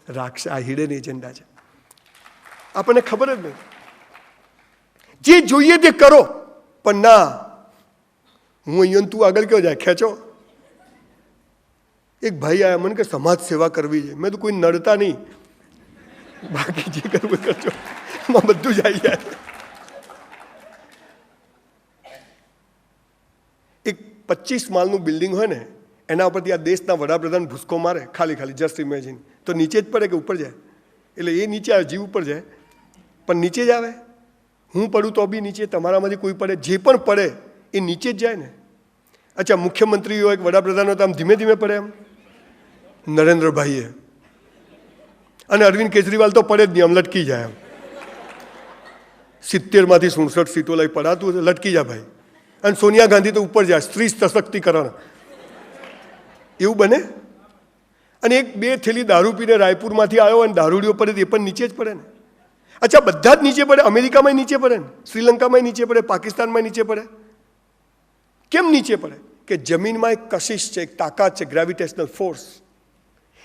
રાખશે. આ hidden agenda છે, આપણને ખબર જ નહીં. જે જોઈએ તે કરો, પણ ના હું અહીંયા તું આગળ કયો જાય ખેંચો. એક ભાઈ આયા મને કે સમાજ સેવા કરવી છે. મેં તો કોઈ નડતા નહીં, બાકી જે કરવું કરજો, એમાં બધું જ આવી જાય. એક 25 માળનું બિલ્ડિંગ હોય ને, એના ઉપરથી આ દેશના વડાપ્રધાન ભૂસકો મારે, ખાલી જસ્ટ ઇમેજિન, તો નીચે જ પડે કે ઉપર જાય? એટલે એ નીચે આવે, જીવ ઉપર જાય પણ નીચે જ આવે. હું પડું તો બી નીચે, તમારામાંથી કોઈ પડે, જે પણ પડે એ નીચે જ જાય ને. અચ્છા, મુખ્યમંત્રી હોય, વડાપ્રધાન હોય તો આમ ધીમે ધીમે પડે એમ નરેન્દ્રભાઈએ, અને અરવિંદ કેજરીવાલ તો પડે જ નહીં, આમ લટકી જાય એમ. 70માંથી 67 સીટો લઈ પડાતું લટકી જાય ભાઈ. અને સોનિયા ગાંધી તો ઉપર જાય, સ્ત્રી સશક્તિકરણ, એવું બને? અને એક 2 થેલી દારૂ પીને રાયપુરમાંથી આવ્યો અને દારૂડીઓ પડે એ પણ નીચે જ પડે ને. અચ્છા, બધા જ નીચે પડે. અમેરિકામાં નીચે પડે ને, શ્રીલંકામાં નીચે પડે, પાકિસ્તાનમાં નીચે પડે. કેમ નીચે પડે? કે જમીનમાં એક કશિશ છે, એક તાકાત છે, ગ્રેવિટેશનલ ફોર્સ.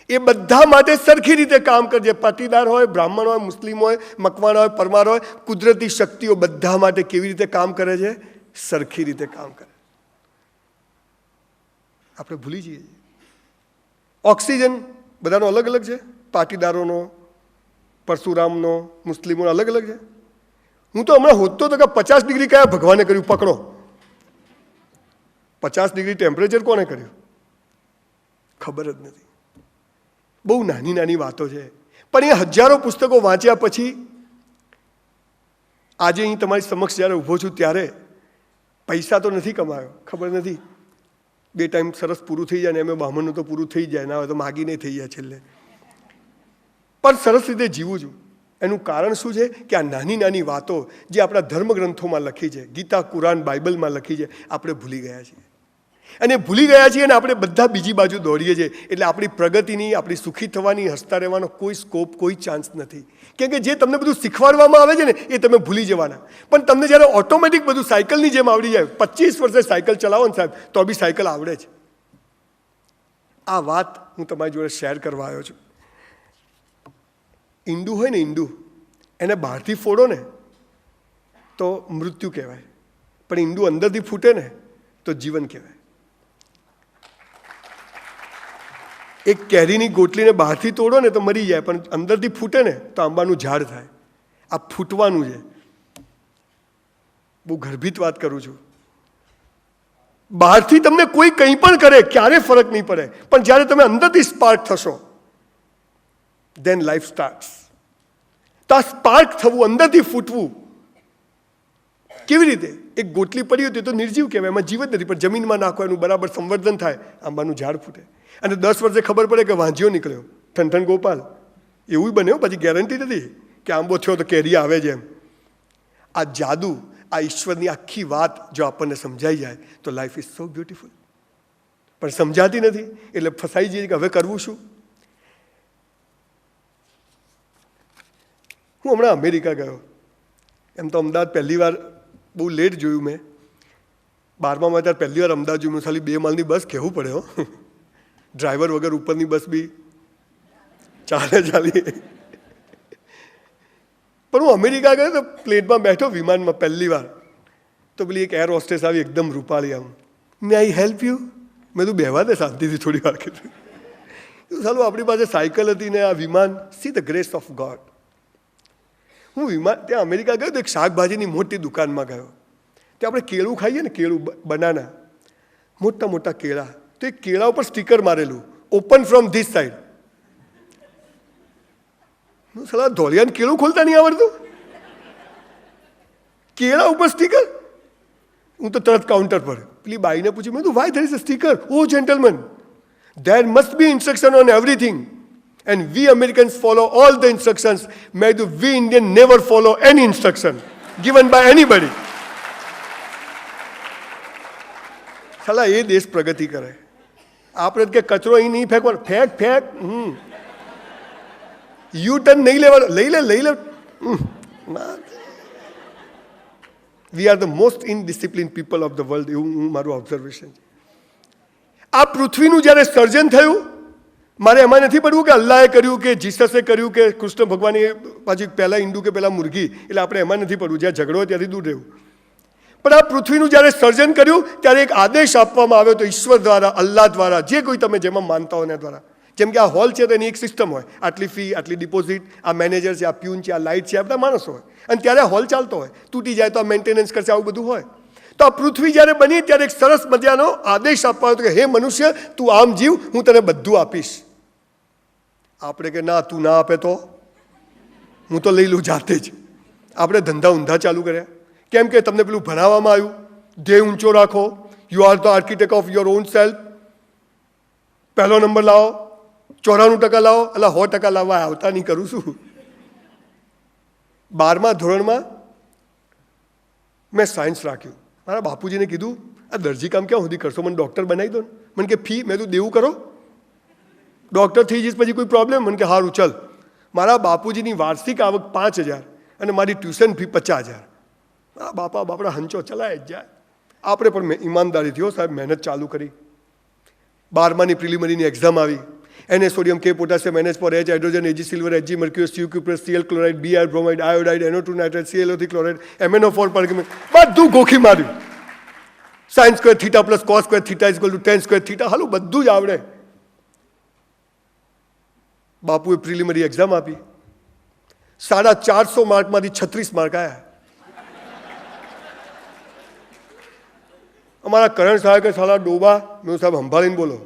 એ બધા માટે સરખી રીતે કામ કરજે. પાટીદાર હોય, બ્રાહ્મણ હોય, મુસ્લિમ હોય, મકવાણા હોય, પરમાર હોય, કુદરતી શક્તિઓ બધા માટે કેવી રીતે કામ કરે છે? સરખી રીતે કામ કરે. આપણે ભૂલી જઈએ. ઓક્સિજન બધાનો અલગ અલગ છે, પાટીદારોનો, પરશુરામનો, મુસ્લિમોનો અલગ અલગ છે. હું તો હમણાં હોતો તો કે 50 ડિગ્રી કયા ભગવાને કર્યું? પકડો, 50 ડિગ્રી ટેમ્પરેચર કોને કર્યું? ખબર જ નથી. બહુ નાની નાની વાતો છે, પણ એ હજારો પુસ્તકો વાંચ્યા પછી આજે અહીં તમારી સમક્ષ જ્યારે ઊભો છું ત્યારે પૈસા તો નથી કમાયો, ખબર નથી, 2 ટાઈમ સરસ પૂરું થઈ જાય ને, એમ બ્રાહ્મણનું તો પૂરું થઈ જાય, ના હોય તો માગીને થઈ જાય છેલ્લે, પણ સરસ રીતે જીવું છું. એનું કારણ શું છે? કે આ નાની નાની વાતો જે આપણા ધર્મગ્રંથોમાં લખી છે, ગીતા, કુરાન, બાઇબલમાં લખી છે, આપણે ભૂલી ગયા છીએ. અને ભૂલી ગયા છીએ અને આપણે બધા બીજી બાજુ દોડીએ છીએ. એટલે આપણી પ્રગતિની, આપણી સુખી થવાની, હસતા રહેવાનો કોઈ સ્કોપ, કોઈ ચાન્સ નથી. કેમ કે જે તમને બધું શીખવાડવામાં આવે છે ને એ તમે ભૂલી જવાના. પણ તમને જ્યારે ઓટોમેટિક બધું સાયકલની જેમ આવડી જાય, 25 વર્ષે સાયકલ ચલાવો ને સાહેબ, તો બી સાયકલ આવડે છે. આ વાત હું તમારી જોડે શેર કરવા આવ્યો છું. ઈંડું હોય ને, ઈંડું એને બહારથી ફોડો ને તો મૃત્યુ કહેવાય, પણ ઈંડું અંદરથી ફૂટે ને તો જીવન કહેવાય. એક કેરીની ગોટલીને બહારથી તોડો ને તો મરી જાય, પણ અંદરથી ફૂટે ને તો આંબાનું ઝાડ થાય. આ ફૂટવાનું છે. બહુ ગર્ભિત વાત કરું છું. બહારથી તમને કોઈ કંઈ પણ કરે ક્યારે ફરક નહીં પડે, પણ જ્યારે તમે અંદરથી સ્પાર્ક થશો, then life starts. તો આ સ્પાર્ક થવું, અંદરથી ફૂટવું કેવી રીતે? એક ગોટલી પડી હતી તો નિર્જીવ કહેવાય, એમાં જીવ જ નથી, પણ જમીનમાં નાખો, એનું બરાબર સંવર્ધન થાય, આંબાનું ઝાડ ફૂટે. અને 10 વર્ષે ખબર પડે કે વાંજીઓ નીકળ્યો, ઠનઠન ગોપાલ, એવું બન્યું. પછી ગેરંટી નથી કે આંબો થયો તો કેરી આવે છે એમ. આ જાદુ, આ ઈશ્વરની આખી વાત જો આપણને સમજાઈ જાય તો લાઈફ ઇઝ સો બ્યુટીફુલ. પણ સમજાતી નથી એટલે ફસાઈ જઈએ કે હવે કરવું શું. હું હમણાં અમેરિકા ગયો. એમ તો અમદાવાદ પહેલી વાર બહુ લેટ જોયું મેં. 12માં ત્યારે પહેલી વાર અમદાવાદ જોયું. ખાલી 2 માળની બસ કહેવું પડે હો, ડ્રાઈવર વગર ઉપરની બસ બી ચાલી. પણ હું અમેરિકા ગયો તો પ્લેનમાં બેઠો, વિમાનમાં પહેલી વાર, તો પેલી એક એર હોસ્ટેસ આવી, એકદમ રૂપાળી, આમ, મે આઈ હેલ્પ યુ? મેં તું બેહવા દે શાંતિથી થોડી વાર કીધું. ચાલો, આપણી પાસે સાયકલ હતી ને આ વિમાન. See the grace of God. હું ત્યાં અમેરિકા ગયો તો એક શાકભાજીની મોટી દુકાનમાં ગયો. ત્યાં આપણે કેળું ખાઈએ ને, કેળું, બનાના, મોટા મોટા કેળા, તો એ કેળા ઉપર સ્ટીકર મારેલું, ઓપન ફ્રોમ ધીસ સાઈડ. સલા ધોળિયાને કેળું ખોલતા નહીં આવડતું, કેળા ઉપર સ્ટીકર. હું તો તરત કાઉન્ટર પર પેલી બાઈને પૂછ્યું, મેં તો why there is a sticker? Oh gentleman, there must be instruction on everything and we Americans follow all the instructions. May we Indian never follow any instruction given by anybody. સલા એ દેશ પ્રગતિ કરે. આપણે કે કચરો અહીં નહીં ફેંકવાનો, ફેંક. યુ ટર્ન નહીં લેવાનો, લઈ લે. We are the most indiscipline people of the world, એવું મારું ઓબ્ઝર્વેશન છે. આ પૃથ્વીનું જ્યારે સર્જન થયું મારે એમાં નથી પડવું કે અલ્લાહે કર્યું કે જીસસે કર્યું કે કૃષ્ણ ભગવાને પાછી પહેલાં ઈંડું કે પહેલાં મુરગી, એટલે આપણે એમાં નથી પડવું. જ્યાં ઝઘડો હોય ત્યાંથી દૂર રહેવું. પણ આ પૃથ્વીનું જ્યારે સર્જન કર્યું ત્યારે એક આદેશ આપવામાં આવ્યો હતો ઈશ્વર દ્વારા, અલ્લાહ દ્વારા, જે કોઈ તમે જેમાં માનતા હોય એના દ્વારા. જેમ કે આ હોલ છે તો એની એક સિસ્ટમ હોય, આટલી ફી, આટલી ડિપોઝિટ, આ મેનેજર છે, આ પ્યુન છે, આ લાઇટ છે, આ બધા માણસો હોય. અને ત્યારે હોલ ચાલતો હોય, તૂટી જાય તો આ મેન્ટેનન્સ કરશે, આવું બધું હોય. તો આ પૃથ્વી જ્યારે બની ત્યારે એક સરસ મજાનો આદેશ આપવાનો હતો કે હે મનુષ્ય, તું આમ જીવ, હું તને બધું આપીશ. આપણે કે ના, તું ના આપે તો હું તો લઈ લઉં જાતે જ. આપણે ધંધા ઊંધા ચાલુ કર્યા. કેમ કે તમને પેલું ભણાવવામાં આવ્યું, ધ્યેય ઊંચો રાખો, you are the architect of your own self, પહેલો નંબર લાવો, 94% લાવો, એટલે 100% લાવવા આવતા નહીં, કરું છું. 12મા ધોરણમાં મેં સાયન્સ રાખ્યું. મારા બાપુજીને કીધું, આ દરજી કામ ક્યાં સુધી કરશો, મને ડૉક્ટર બનાવી દો ને. મને કે ફી, મેં તો દેવું કરો, ડૉક્ટર થઈ જઈશ પછી કોઈ પ્રોબ્લેમ. મને કે સારું ચલ. મારા બાપુજીની વાર્ષિક આવક 5,000 અને મારી ટ્યુશન ફી 50,000. બાપડા હંચો ચલાય જ જાય. આપણે પણ ઈમાનદારીથી સાહેબ મહેનત ચાલુ કરી. 12માની પ્રિલિમિનરીની એક્ઝામ આવી. Na sodium, K potassium, NH four H hydrogen, Ag silver, Hg mercury, Cu cuprous, Cl chloride, Br bromide, iodide, NO2 nitrate, ClO3 chloride, MnO4 permanganate, બધું ગોખી માર્યું. Sine square theta plus cos square theta is equal to tan square theta, હાલું બધું જ આવડે. બાપુએ preliminary exam આપી. 450 માર્કમાંથી 36 mark આવ્યા. અમારા કરણ સાહેબ કે સાલા ડોબા, મેં સાહેબ સંભાળીને બોલો,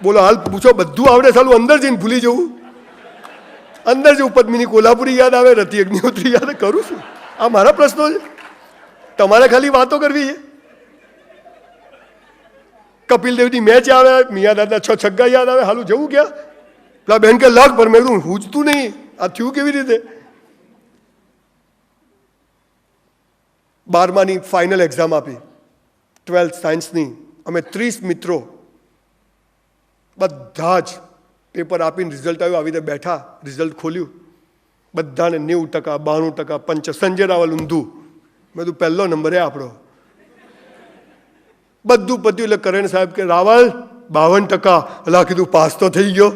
બોલો હાલ પૂછો, બધું આવડે, સાલું અંદર જઈને ભૂલી જવું. અંદર જવું, પદ્મિની કોલ્હાપુરી યાદ આવે, રતિ અગ્નિહોત્રી યાદ, કરું છું. આ મારા પ્રશ્નો છે, તમારે ખાલી વાતો કરવી છે. કપિલ દેવની મેચ આવે, મિયા દાદા 6 છગ્ગા યાદ આવે, હાલું જવું ક્યાં? પેલા બેન કે લગ પર, મેં કીધું હુંજતું નહીં, આ થયું કેવી રીતે? 12માની ફાઇનલ એક્ઝામ આપી, 12th સાયન્સની. અમે 30 મિત્રો બધા જ પેપર આપીને રિઝલ્ટ આવ્યું, આવી રીતે બેઠા, રિઝલ્ટ ખોલ્યું, બધાને 90%, 92%, 5. સંજય રાવલ ઊંધું. મેં કીધું પહેલો નંબર એ આપણો. બધું પત્યું એટલે કરણ સાહેબ કે રાવલ 52%. એટલે કીધું પાસ તો થઈ ગયો,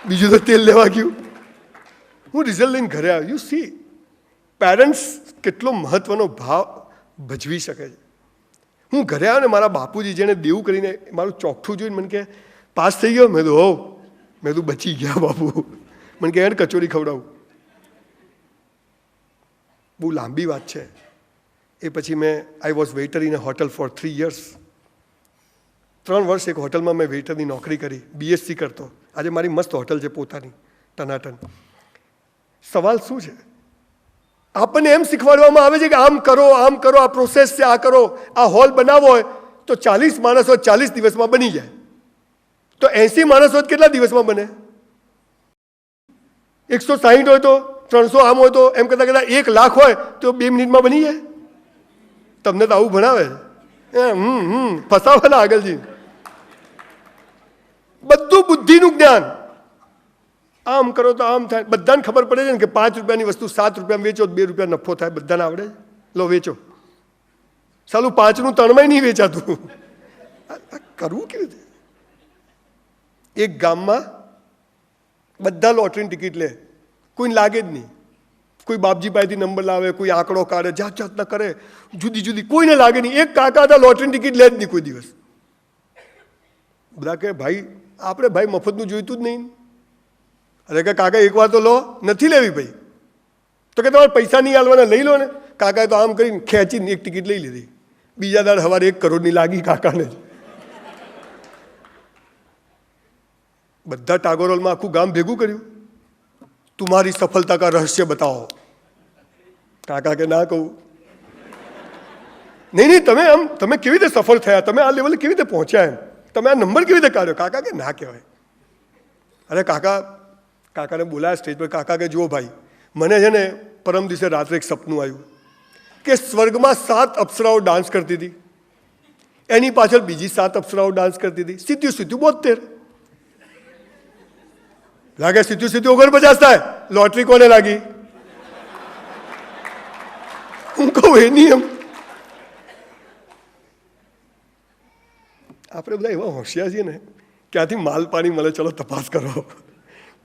બીજું તો તેલ લેવા ગયું. હું રિઝલ્ટ લઈને ઘરે આવ્યો. યુ સી, પેરેન્ટ્સ કેટલો મહત્વનો ભાવ ભજવી શકે છે. હું ઘરે આવ્યો ને મારા બાપુજી જેને દેવું કરીને મારું ચોખ્ઠું જોઈને મને કે પાસ થઈ ગયો. મેં તો હો, મેં તો બચી ગયા બાપુ. મને કે એને કચોરી ખવડાવું. બહુ લાંબી વાત છે. એ પછી મેં I was waiter in a hotel for 3 years. 3 વર્ષ એક હોટલમાં મેં વેઇટરની નોકરી કરી, BSc કરતો. આજે મારી મસ્ત હોટલ છે પોતાની, ટનાટન. સવાલ શું છે? આપણને એમ શીખવાડવામાં આવે છે કે આમ કરો, આમ કરો, આ પ્રોસેસ છે, આ કરો. આ હોલ બનાવવો હોય તો 40 માણસો 40 દિવસમાં બની જાય. તો 80 માણસો કેટલા દિવસમાં બને? 160 હોય તો 300, આમ હોય તો એમ કરતાં કદાચ 1 લાખ હોય તો 2 મિનિટમાં બની જાય. તમને તો આવું ભણાવે ફસાવાના આગળજી. બધું બુદ્ધિનું જ્ઞાન. આમ કરો તો આમ થાય. બધાને ખબર પડે છે ને કે 5 રૂપિયાની વસ્તુ 7 રૂપિયામાં વેચો તો 2 રૂપિયા નફો થાય. બધાને આવડે છે. લો વેચો. સાલું 5નું 3માં નહીં વેચાતું. કરવું કેવી રીતે? એક ગામમાં બધા લોટરીની ટિકિટ લે, કોઈને લાગે જ નહીં. કોઈ બાપજી પાસેથી નંબર લાવે, કોઈ આંકડો કાઢે, જાત જાતના કરે, જુદી જુદી, કોઈને લાગે નહીં. એક કાકા હતા લોટરીની ટિકિટ લે જ નહીં કોઈ દિવસ. બધા કે ભાઈ આપણે ભાઈ મફતનું જોઈતું જ નહીં. અરે કે કાકા એકવાર તો લો, નથી લેવી ભાઈ. તો કે તમારે પૈસા નહીં આલવાના, લઈ લો ને. કાકાએ તો આમ કરીને ખેંચીને એક ટિકિટ લઈ લીધી. બીજા દાડ સવારે 1 કરોડની લાગી કાકાને. બધા ટાગોર હોલમાં આખું ગામ ભેગું કર્યું. તુમારી સફળતા કા રહસ્ય બતાવો. કાકા કે ના કહું. નહીં નહીં, તમે કેવી રીતે સફળ થયા, તમે આ લેવલે કેવી રીતે પહોંચ્યા, એમ તમે આ નંબર કેવી રીતે કાઢ્યો? કાકા કે ના કહેવાય. અરે કાકાને બોલાયા સ્ટેજ પર. કાકા કે જુઓ ભાઈ, મને છે ને પરમ દિવસે રાત્રે એક સપનું આવ્યું કે સ્વર્ગમાં 7 અપ્સરાઓ ડાન્સ કરતી હતી, એની પાછળ બીજી 7 અપ્સરાઓ ડાન્સ કરતી હતી. સીધું 72. લાગે સીધું 49 થાય. લોટરી કોને લાગી? હું કહું એ નિયમ. આપણે બધા એવા હોશિયાર છીએ ને ક્યાંથી માલ પાણી મળે, ચલો તપાસ કરો,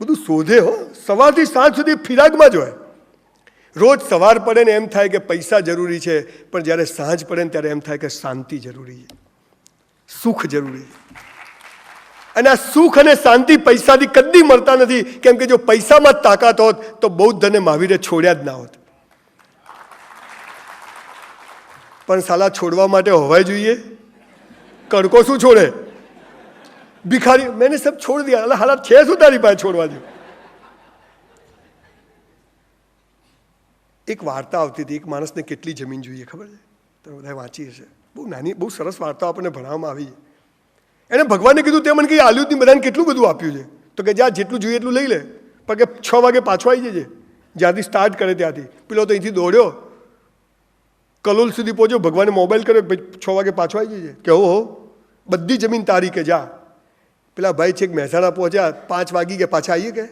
બધું શોધે હો. સવારથી સાંજ સુધી ફિરાગમાં જ હોય. રોજ સવાર પડે ને એમ થાય કે પૈસા જરૂરી છે, પણ જ્યારે સાંજ પડે ને ત્યારે એમ થાય કે શાંતિ જરૂરી છે, સુખ જરૂરી છે. અને આ સુખ અને શાંતિ પૈસાથી કદી મળતા નથી, કેમ કે જો પૈસામાં જ તાકાત હોત તો બૌદ્ધ અને મહાવીરે છોડ્યા જ ના હોત. પણ સાલા છોડવા માટે હોવાય જોઈએ. કડકો શું છોડે? ભિખારી મેને સબ છોડ દિયા. એટલે હાલાત છે શું તારી પાસે છોડવા દે? એક વાર્તા આવતી હતી, એક માણસને કેટલી જમીન જોઈએ ખબર છે? તમે બધા વાંચી હશે. બહુ નાની, બહુ સરસ વાર્તાઓ આપણને ભણાવવામાં આવી છે. એને ભગવાને કીધું તે મને કંઈ આલ્યું જ નહીં, બધાને કેટલું બધું આપ્યું છે. તો કે જ્યાં જેટલું જોઈએ એટલું લઈ લે, પણ કે 6 વાગે પાછો આવી જજે. જ્યાંથી સ્ટાર્ટ કરે ત્યાંથી. પેલો તો અહીંથી દોડ્યો, કલોલ સુધી પહોંચ્યો, ભગવાને મોબાઈલ કર્યો, 6 વાગે પાછો આવી જજે. કે હો બધી જમીન તારી, કે જા. પેલા ભાઈ છેક મહેસાણા પહોંચ્યા, 5 વાગી ગયા, પાછા આવીએ કે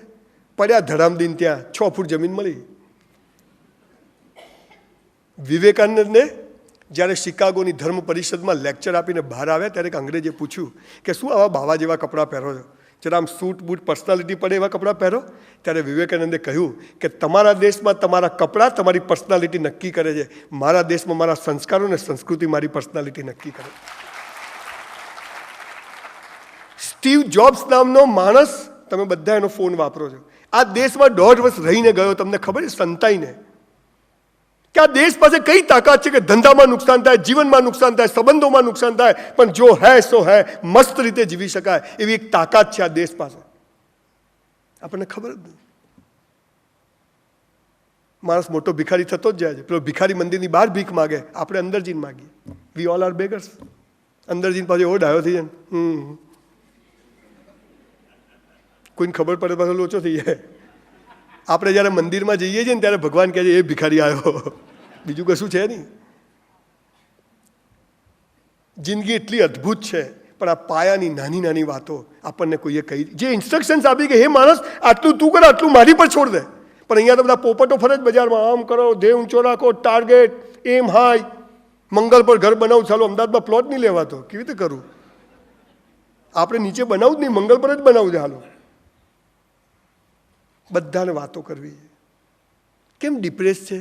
પડ્યા ધડામદીન ત્યાં 6 ફૂટ જમીન મળી. વિવેકાનંદને જ્યારે શિકાગોની ધર્મ પરિષદમાં લેક્ચર આપીને બહાર આવ્યા ત્યારે એક અંગ્રેજે પૂછ્યું કે શું આવા બાવા જેવા કપડાં પહેરો છો, જરા આમ સૂટ બૂટ પર્સનાલિટી પડે એવા કપડાં પહેરો. ત્યારે વિવેકાનંદે કહ્યું કે તમારા દેશમાં તમારા કપડાં તમારી પર્સનાલિટી નક્કી કરે છે, મારા દેશમાં મારા સંસ્કારો અને સંસ્કૃતિ મારી પર્સનાલિટી નક્કી કરે. સ્ટીવ જોબ્સ નામનો માણસ, તમે બધા એનો ફોન વાપરો છો, આ દેશમાં 1.5 વર્ષ રહીને ગયો. તમને ખબર છે સંતાઈને કે આ દેશ પાસે કઈ તાકાત છે કે ધંધામાં નુકસાન થાય, જીવનમાં નુકસાન થાય, સંબંધોમાં નુકસાન થાય, પણ જો હૈ સો હૈ, મસ્ત રીતે જીવી શકાય એવી એક તાકાત છે આ દેશ પાસે. આપણને ખબર જ નહીં. માણસ મોટો ભિખારી થતો જ જાય છે. પેલો ભિખારી મંદિરની બહાર ભીખ માગે, આપણે અંદર જઈને માગીએ. We all are beggars. અંદર જઈને પાછો એવો ડાયો થઈ જાય, કોઈને ખબર પડે પાછો લોચો થઈ જાય. આપણે જ્યારે મંદિરમાં જઈએ છીએ ને ત્યારે ભગવાન કહે છે એ ભિખારી આવ્યો, બીજું કશું છે નહીં. જિંદગી એટલી અદ્ભુત છે, પણ આ પાયાની નાની નાની વાતો આપણને કોઈએ કહી, જે ઇન્સ્ટ્રક્શન્સ આપી કે હે માણસ આટલું તું કર, આટલું મારી પર છોડ દે. પણ અહીંયા તો બધા પોપટો ફરે જ બજારમાં, આમ કરો, દેહ ઊંચો રાખો, ટાર્ગેટ, એમ હાઈ, મંગલ પર ઘર બનાવું, ચાલો અમદાવાદમાં પ્લોટ નહીં લેવાતો, કેવી રીતે કરું? આપણે નીચે બનાવું જ નહીં, મંગલ પર જ બનાવું છે. હાલો બધાને વાતો કરવી. કેમ ડિપ્રેસ છે?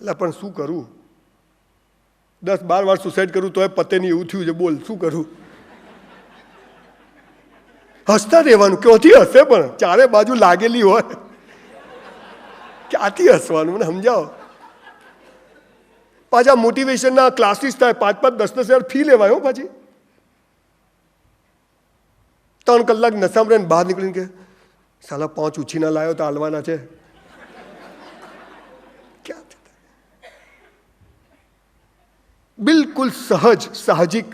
એટલે પણ શું કરું, 10-12 વાર સુસાઇડ કરું તોય પતે નહીં એવું થયું છે, બોલ શું કરું? હસતા રહેવાનું. ક્યાંથી હસે? પણ ચારે બાજુ લાગેલી હોય, ક્યાંથી હસવાનું? મને સમજાવો. પાછા મોટિવેશનના ક્લાસીસ થાય, 5-10 હજાર ફી લેવાય હો પાછી. 3 કલાક નશામાં રહીને બહાર નીકળીને કે સાલા 5 ઉછીના લાયો તો હાલવાના છે. ક્યાં બિલકુલ સહજ, સાહજિક,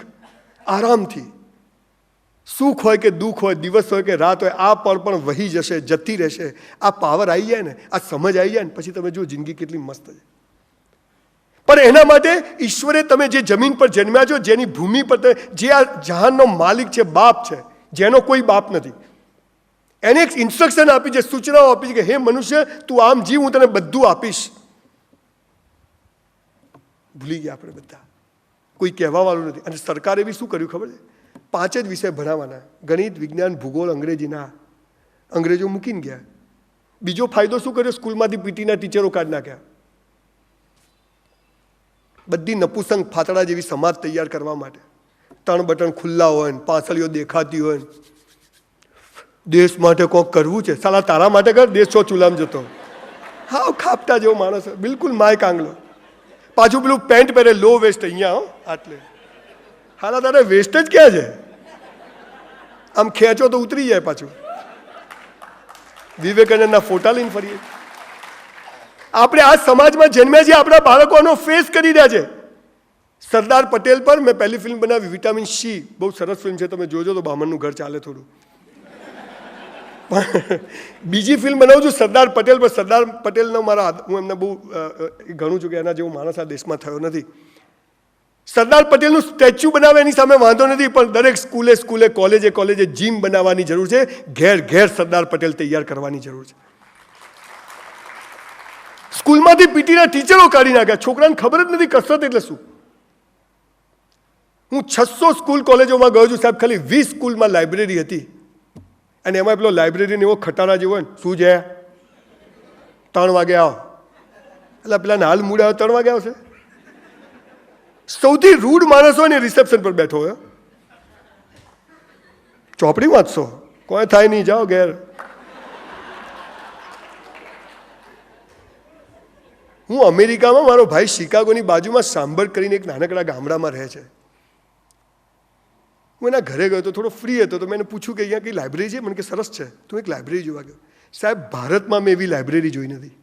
આરામથી. સુખ હોય કે દુઃખ હોય, દિવસ હોય કે રાત હોય, આ પળ પણ વહી જશે, જતી રહેશે. આ પાવર આવી જાય ને, આ સમજ આવી જાય ને, પછી તમે જો જિંદગી કેટલી મસ્ત છે. પણ એના માટે ઈશ્વરે તમે જે જમીન પર જન્મ્યા છો, જેની ભૂમિ પર, જે આ જહાનનો માલિક છે, બાપ છે, જેનો કોઈ બાપ નથી, એને એક ઇન્સ્ટ્રક્શન આપી છે, સૂચનાઓ આપી છે કે હે મનુષ્ય તું આમ જીવ, હું તને બધું આપીશ. ભૂલી ગયા આપણે બધા, કોઈ કહેવા વાળું નથી. અને સરકારે બી શું કર્યું ખબર છે? 5 જ વિષય ભણાવવાના, ગણિત, વિજ્ઞાન, ભૂગોળ, અંગ્રેજીના. અંગ્રેજો મૂકીને ગયા. બીજો ફાયદો શું કર્યો? સ્કૂલમાંથી પીટીના ટીચરો કાઢી નાખ્યા. બધી નપુસંગ ફાતડા જેવી સમાજ તૈયાર કરવા માટે. 3 બટન ખુલ્લા હોય ને, પાછળીઓ દેખાતી હોય ને, દેશ માટે કોક કરવું છે, સાલા તારા માટે કર, દેશ છો ચૂલામાં જતો. હા, ખાપટા જેવો માણસ, બિલકુલ માય કાંગલો. પાછું પેલું પેન્ટ પહેરે લો વેસ્ટ અહીંયા, આટલે. હાલા તારે વેસ્ટ જ ક્યાં છે? આમ ખેંચો તો ઉતરી જાય પાછું. વિવેકાનંદના ફોટા લઈને ફરીએ. આપણે આ સમાજમાં જન્મ્યા છીએ, આપણા બાળકોનો ફેસ કરી રહ્યા છે. સરદાર પટેલ પર મેં પહેલી ફિલ્મ બનાવી, વિટામિન સી, બહુ સરસ ફિલ્મ છે, તમે જોજો તો બામણનું ઘર ચાલે થોડું. બીજી ફિલ્મ બનાવું છું સરદાર પટેલ પર. સરદાર પટેલનો હું એમને બહુ ગણું છું કે એના જેવો માણસ આ દેશમાં થયો નથી. સરદાર પટેલનું સ્ટેચ્યુ બનાવે એની સામે વાંધો નથી, પણ દરેક સ્કૂલે, કોલેજે જીમ બનાવવાની જરૂર છે. ઘેર સરદાર પટેલ તૈયાર કરવાની જરૂર છે. સ્કૂલમાંથી પીટીના ટીચરો કાઢી નાખ્યા. છોકરાને ખબર જ નથી કસરત એટલે શું. હું 600 સ્કૂલ કોલેજોમાં ગયો છું સાહેબ, ખાલી 20 સ્કૂલમાં લાઇબ્રેરી હતી. અને એમાં પેલો લાઇબ્રેરીને એવો ખટારા જેવો ને, શું છે 3 વાગે આવો, એટલે પેલા હાલ મૂડ આવે 3 વાગે આવશે. સૌથી રૂડ માણસ હોય ને રિસેપ્શન પર બેઠો હોય, ચોપડી વાંચશો, કોઈ થાય નહીં, જાઓ ઘેર. હું અમેરિકામાં, મારો ભાઈ શિકાગોની બાજુમાં સાંભળ કરીને એક નાનકડા ગામડામાં રહે છે. હું એના ઘરે ગયો તો થોડો ફ્રી હતો, તો મેં એને પૂછ્યું કે અહીંયા કઈ લાઇબ્રેરી છે? મને કે સરસ છે. તો એક લાઇબ્રેરી જોવા ગયો. સાહેબ, ભારતમાં મેં એવી લાઇબ્રેરી જોઈ નથી.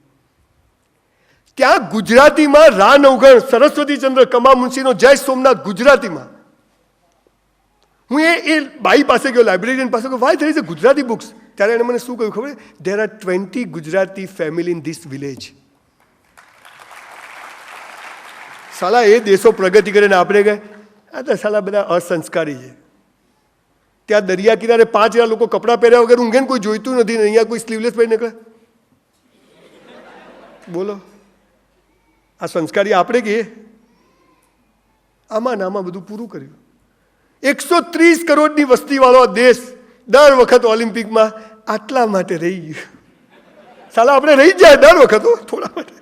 ત્યાં ગુજરાતીમાં રા નવઘણ, સરસ્વતીચંદ્ર કમા મુનશીનો જય સોમનાથ ગુજરાતીમાં. હું એ બાઈ પાસે ગયો, લાઇબ્રેરિયન પાસે ગયો, why there is a Gujarati books. ત્યારે એને મને શું કહ્યું ખબર? There are 20 Gujarati family in this village. સાલા એ દેશો પ્રગતિ કરીને આપણે ગયા, આ તો સાલા બધા અસંસ્કારી છે. ત્યાં દરિયા કિનારે 5 લોકો કપડાં પહેર્યા વગર ઊંઘે ને કોઈ જોઈતું નથી, ને અહીંયા કોઈ સ્લીવલેસ પહેરી નીકળે. બોલો, આ સંસ્કારી આપણે કે? આમાં ને આમાં બધું પૂરું કર્યું. 130 કરોડની વસ્તીવાળો દેશ દર વખત ઓલિમ્પિકમાં આટલા માટે રહી ગયું. સાલા આપણે રહી જાય દર વખત થોડા માટે.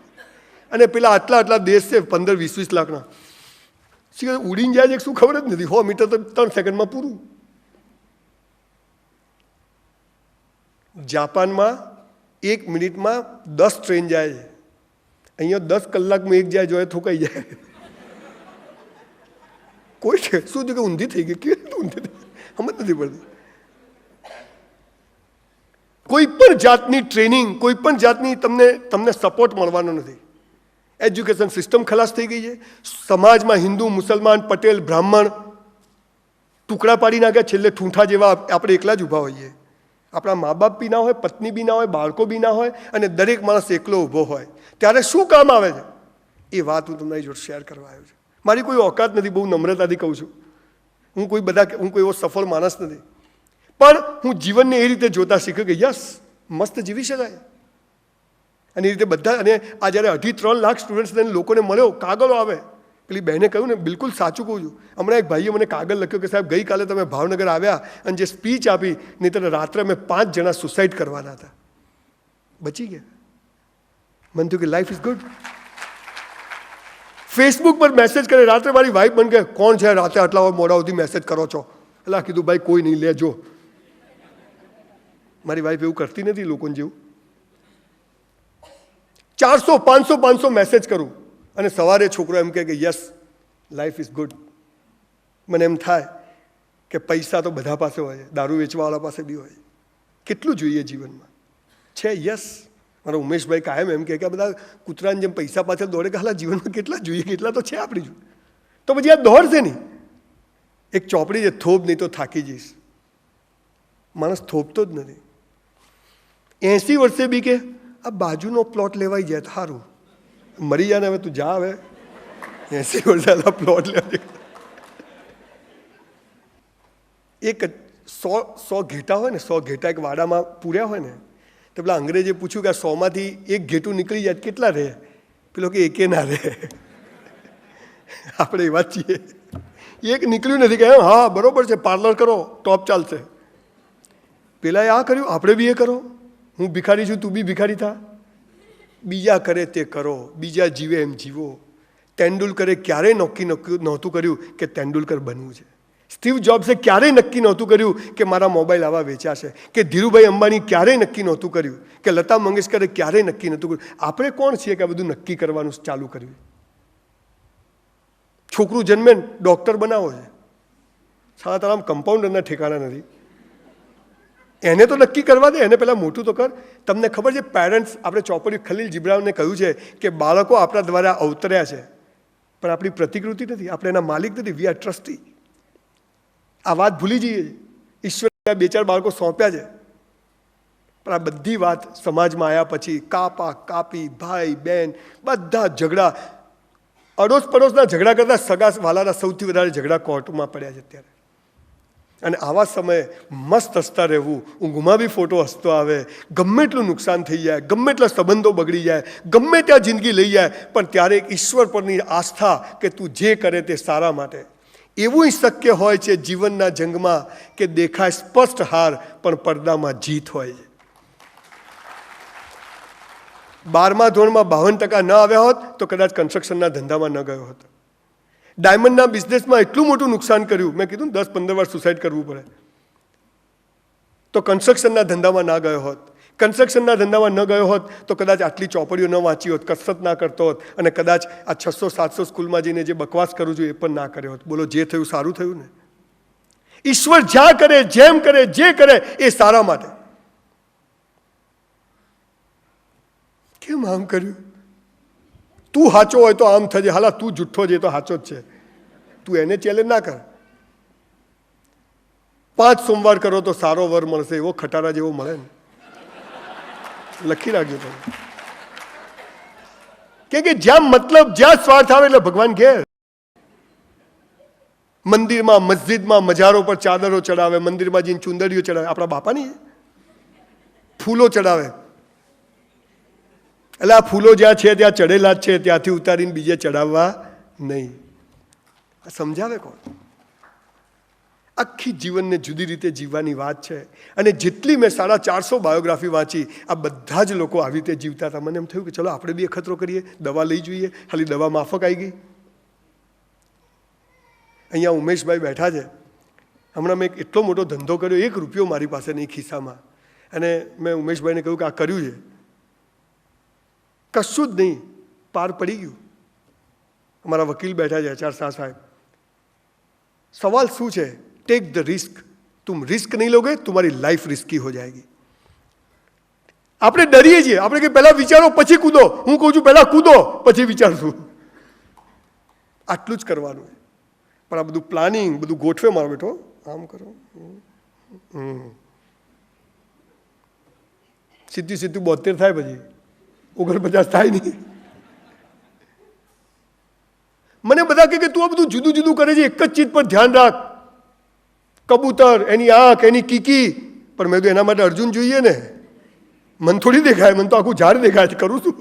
અને પેલા આટલા દેશ છે 15-20 લાખના, ઉડીને જાય છે શું ખબર જ નથી. 100 મીટર તો 3 સેકન્ડમાં પૂરું. જાપાનમાં 1 મિનિટમાં 10 ટ્રેન જાય છે. અહીંયા 10 કલાકમાં એક જાય, જોઈએ થોકાઈ જાય. કોઈ છે શું થયું કે ઊંધી થઈ ગઈ? કેવી ઊંધી થઈ? સમજ નથી પડતી. કોઈ પણ જાતની ટ્રેનિંગ, કોઈ પણ જાતની તમને સપોર્ટ મળવાનો નથી. એજ્યુકેશન સિસ્ટમ ખલાસ થઈ ગઈ છે. સમાજમાં હિન્દુ, મુસલમાન, પટેલ, બ્રાહ્મણ ટુકડા પાડી નાખ્યા. છેલ્લે ઠૂંઠા જેવા આપણે એકલા જ ઊભા હોઈએ. આપણા મા બાપ બી ના હોય, પત્ની બી ના હોય, બાળકો બી ના હોય, અને દરેક માણસ એકલો ઊભો હોય. ત્યારે શું કામ આવે છે? એ વાત હું તમારી જોડે શેર કરવા આવ્યો છું. મારી કોઈ ઓકાત નથી, બહુ નમ્રતાથી કહું છું. હું કોઈ એવો સફળ માણસ નથી, પણ હું જીવનને એ રીતે જોતા શીખ્યો કે યસ, મસ્ત જીવી શકાય. અને એ રીતે બધા. અને આ જ્યારે 2.5-3 લાખ સ્ટુડન્ટ્સને લોકોને મળ્યો, કાગળો આવે. પેલી બહેને કહ્યું ને, બિલકુલ સાચું કહું છું. હમણાં એક ભાઈએ મને કાગળ લખ્યો કે સાહેબ, ગઈકાલે તમે ભાવનગર આવ્યા અને જે સ્પીચ આપી, નહીં તો રાત્રે અમે 5 જણા સુસાઇડ કરવાના હતા, બચી ગયા. મને થયું કે લાઈફ ઇઝ ગુડ. ફેસબુક પર મેસેજ કરે, રાત્રે મારી વાઈફ મને કહે, કોણ છે રાતે આટલા મોડા સુધી મેસેજ કરો છો? એટલે કીધું ભાઈ કોઈ નહીં, લેજો. મારી વાઈફ એવું કરતી નથી લોકોને જેવું. 400, 500 મેસેજ કરું, અને સવારે છોકરો એમ કહે કે યસ, લાઈફ ઇઝ ગુડ. મને એમ થાય કે પૈસા તો બધા પાસે હોય, દારૂ વેચવાવાળા પાસે બી હોય. કેટલું જોઈએ જીવનમાં? છે યસ. મારા ઉમેશભાઈ કાયમ એમ કહે કે આ બધા કૂતરાને જેમ પૈસા પાછળ દોડે કે હાલા જીવનમાં કેટલા જોઈએ, કેટલા તો છે આપણી જોડે. તો પછી આ દોડશે નહીં. એક ચોપડી છે, થોભ નહીં તો થાકી જઈશ. માણસ થોભતો જ નથી. 80 વર્ષે બી કે આ બાજુનો પ્લોટ લેવાઈ જાય તો સારું, મરી જાય ને હવે તું જા, હવે 80 વર્ષે પ્લોટ લેવા. એક 100 ઘેટા હોય ને, 100 ઘેટા એક વાડામાં પૂર્યા હોય ને, તો પેલા અંગ્રેજે પૂછ્યું કે આ 100માંથી એક ઘેટું નીકળી જાય કેટલા રહે? પેલો કે એકે ના રહે. આપણે એવા જ છીએ. એક નીકળ્યું નથી કે હા બરોબર છે, પાર્લર કરો ટોપ ચાલશે. પેલા આ કર્યું, આપણે બી એ કરો. હું ભિખારી છું, તું બી ભિખારી થા. બીજા કરે તે કરો, બીજા જીવે એમ જીવો. તેંડુલકરે ક્યારેય નક્કી નહોતું કર્યું કે તેંડુલકર બનવું છે. સ્ટીવ જોબ્સે ક્યારેય નક્કી નહોતું કર્યું કે મારા મોબાઈલ આવા વેચાશે. કે ધીરુભાઈ અંબાણી ક્યારેય નક્કી નહોતું કર્યું, કે લતા મંગેશકરે ક્યારેય નક્કી નહોતું કર્યું. આપણે કોણ છીએ કે આ બધું નક્કી કરવાનું ચાલુ કર્યું? છોકરું જન્મે ડૉક્ટર બનાવો છે, સારા તારા કમ્પાઉન્ડરના ઠેકાણા નથી. એને તો નક્કી કરવા દે, એને પહેલાં મોટું તો કર. તમને ખબર છે, પેરેન્ટ્સ, આપણે ચોપડી ખલીલ જીબ્રાનને કહ્યું છે કે બાળકો આપણા દ્વારા અવતર્યા છે, પણ આપણી પ્રતિકૃતિ નથી, આપણે એના માલિક નથી. We R trustee. આ વાત ભૂલી જઈએ. ઈશ્વરે 2-4 બાળકો સોંપ્યા છે, પણ આ બધી વાત સમાજમાં આવ્યા પછી કાપા કાપી, ભાઈ બહેન બધા ઝઘડા, અડોશ પડોશના ઝઘડા કરતા સગા વાલાના સૌથી વધારે ઝઘડા કોર્ટમાં પડ્યા છે અત્યારે. અને આવા સમયે મસ્ત હસતા રહેવું, ઊંઘમાં બી ફોટો હસતો આવે, ગમે એટલું નુકસાન થઈ જાય, ગમે એટલા સંબંધો બગડી જાય, ગમે ત્યાં જિંદગી લઈ જાય, પણ ત્યારે ઈશ્વર પરની આસ્થા કે તું જે કરે તે સારા માટે, એવું શક્ય હોય છે જીવનના જંગમાં કે દેખાય સ્પષ્ટ હાર પણ પડદામાં જીત હોય છે. 12મા ધોરણમાં 52% ન આવ્યા હોત તો કદાચ કન્સ્ટ્રક્શનના ધંધામાં ન ગયો હોત. ડાયમંડના બિઝનેસમાં એટલું મોટું નુકસાન કર્યું, મેં કીધું 10-15 વાર સુસાઇડ કરવું પડે, તો કન્સ્ટ્રક્શનના ધંધામાં ના ગયો હોત. કન્સ્ટ્રક્શનના ધંધામાં ન ગયો હોત તો કદાચ આટલી ચોપડીઓ ન વાંચી હોત, કસરત ના કરતો હોત, અને કદાચ આ 600-700 સ્કૂલમાં જઈને જે બકવાસ કરું છું એ પણ ના કર્યો હોત. બોલો, જે થયું સારું થયું ને? ઈશ્વર જ્યાં કરે, જેમ કરે, જે કરે એ સારા માટે. કેમ આમ કર્યું? તું સાચો હોય તો આમ થજે, હાલા તું જુઠ્ઠો છે તો સાચો જ છે. તું એને ચેલેન્જ ના કર. 5 સોમવાર કરો તો સારો વર મળશે, એવો ખટારા જેવો મળે ને. લખી રાખજો તમે. કે જ્યાં મતલબ, જ્યાં સ્વાર્થ આવે એટલે ભગવાન ઘેર. મંદિરમાં, મસ્જિદમાં મજારો પર ચાદરો ચડાવે, મંદિરમાં જઈને ચુંદડીઓ ચડાવે. આપણા બાપાની ફૂલો ચડાવે. એટલે આ ફૂલો જ્યાં છે ત્યાં ચડેલા જ છે, ત્યાંથી ઉતારીને બીજે ચડાવવા નહીં. આ સમજાવે કોણ? આખી જીવનને જુદી રીતે જીવવાની વાત છે. અને જેટલી મેં 450 બાયોગ્રાફી વાંચી, આ બધા જ લોકો આવી રીતે જીવતા હતા. મને એમ થયું કે ચલો આપણે બી અખતરો કરીએ, દવા લઈ જોઈએ. ખાલી દવા માફક આવી ગઈ. અહીંયા ઉમેશભાઈ બેઠા છે. હમણાં મેં એટલો મોટો ધંધો કર્યો, 1 રૂપિયો મારી પાસે નહીં ખિસ્સામાં. અને મેં ઉમેશભાઈને કહ્યું કે આ કર્યું છે, કશું જ નહીં, પાર પડી ગયું. અમારા વકીલ બેઠા છે, HR શાહ સાહેબ. સવાલ શું છે? Take the risk. तुम रिस्क नहीं लोगे, तुम्हारी लाइफ रिस्की हो जाएगी. આપણે ડરીએ છીએ, આપણે કે પહેલા વિચારો પછી કૂદો. હું કહું છું પહેલા કૂદો પછી વિચારશું. આટલું જ કરવાનું. પણ આ બધું પ્લાનિંગ, બધું ગોઠવે મારો બેઠો, આમ કરો, સીધું 72 થાય, પછી 49 થાય નહીં. મને બધા કહે કે તું આ બધું જુદું જુદું કરે છે, એક જ ચીજ પર ધ્યાન રાખ. કબૂતર, એની આંખ, એની કીકી. પણ મેં તો એના માટે અર્જુન જોઈએ ને. મન થોડી દેખાય, મને તો આખું ઝાડ દેખાય છે. કરું છું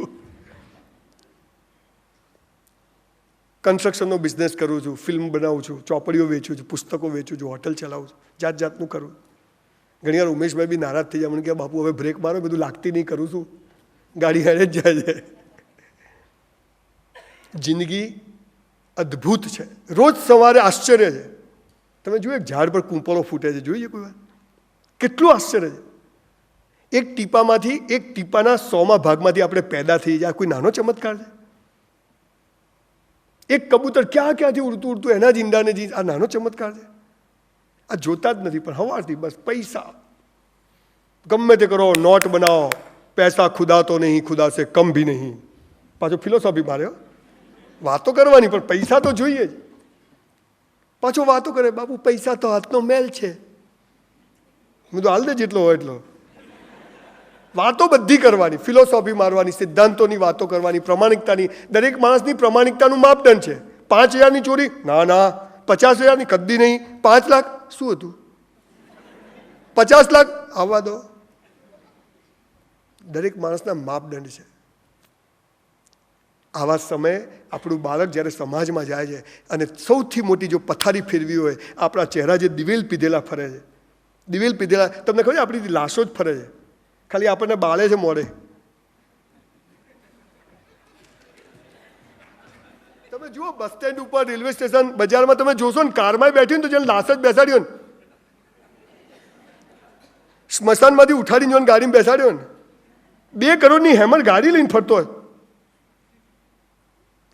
કન્સ્ટ્રક્શનનો બિઝનેસ કરું છું, ફિલ્મ બનાવું છું, ચોપડીઓ વેચું છું, પુસ્તકો વેચું છું, હોટલ ચલાવું છું, જાત જાતનું કરું. ઘણી વાર ઉમેશભાઈ બી નારાજ થઈ જાય. મને કહે બાપુ હવે બ્રેક મારો, બધું લાગતી નહીં, કરું છું. ગાડી હારે જ જાય છે. જિંદગી અદ્ભુત છે. રોજ સવારે આશ્ચર્ય છે. તમે જુઓ, એક ઝાડ પર કૂંપળો ફૂટે છે, જોઈએ કોઈ વાર? કેટલું આશ્ચર્ય છે. એક ટીપામાંથી, એક ટીપાના 100મા ભાગમાંથી આપણે પેદા થઈ જાય. કોઈ નાનો ચમત્કાર છે? એક કબૂતર ક્યાંથી ઉડતું ઉડતું એના જ ઈંડાને જી, આ નાનો ચમત્કાર છે? આ જોતા જ નથી. પણ હવારથી બસ પૈસા, ગમે તે કરો, નોટ બનાવો, પૈસા ખુદા તો નહીં, ખુદા સે કમ ભી નહીં. પાછો ફિલોસોફી માર્યો. વાતો કરવાની પણ પૈસા તો જોઈએ જ. પાછો વાતો કરે, બાપુ પૈસા તો હાથનો મેલ છે. હું તો હાલ દે જેટલો હોય એટલો. વાતો બધી કરવાની, ફિલોસોફી મારવાની, સિદ્ધાંતોની વાતો કરવાની, પ્રમાણિકતાની. દરેક માણસની પ્રમાણિકતાનું માપદંડ છે. 5,000ની ચોરી, ના ના. 50,000ની કદી નહીં. 5 લાખ શું હતું? 50 લાખ આવવા દો. દરેક માણસના માપદંડ છે. આવા સમયે આપણું બાળક જ્યારે સમાજમાં જાય છે, અને સૌથી મોટી જો પથારી ફેરવી હોય, આપણા ચહેરા જે દિવેલ પીધેલા ફરે છે, દિવેલ પીધેલા, તમને ખબર છે આપણી લાશો જ ફરે છે, ખાલી આપણને બાળે છે મોડે. તમે જુઓ બસ સ્ટેન્ડ ઉપર, રેલવે સ્ટેશન, બજારમાં તમે જોશો ને, કારમાં બેઠી ને તો જેને લાશ જ બેસાડ્યો ને, સ્મશાનમાંથી ઉઠાડીને જોઈને ગાડીમાં બેસાડ્યો ને, 2 કરોડની હેમર ગાડી લઈને ફરતો હોય,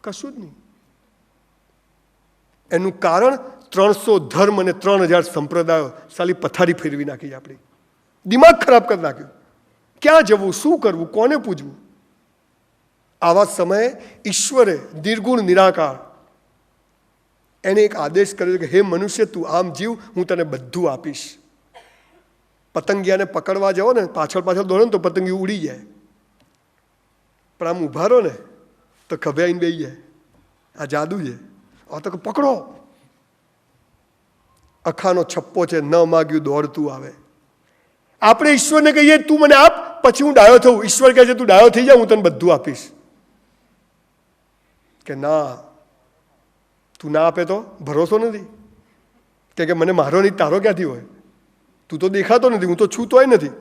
કશું જ નહીં. એનું કારણ 300 ધર્મ અને 3000 સંપ્રદાયો સાલી પથારી ફેરવી નાખી. આપણી દિમાગ ખરાબ કરી નાખ્યું. ક્યાં જવું, શું કરવું, કોને પૂછવું? આવા સમયે ઈશ્વરે નિર્ગુણ નિરાકાર એને એક આદેશ કર્યો કે હે મનુષ્ય, તું આમ જીવ, હું તને બધું આપીશ. પતંગિયાને પકડવા જાઓ ને, પાછળ પાછળ દોડો ને તો પતંગિયું ઉડી જાય. પણ આમ ઉભા રહો ને તો ખભે આવીને બેસી જાય. આ જાદુ છે. આ તો પકડો. અખાનો છપ્પો છે, ન માગ્યું દોડતું આવે. આપણે ઈશ્વરને કહીએ તું મને આપ, પછી હું ડાયો થઉં. ઈશ્વર કહે છે તું ડાયો થઈ જા, હું તને બધું આપીશ. કે ના, તું ના આપે તો ભરોસો નથી. કે મને મારો નહીં તારો ક્યાંથી હોય? તું તો દેખાતો નથી, હું તો છું તોય નથી.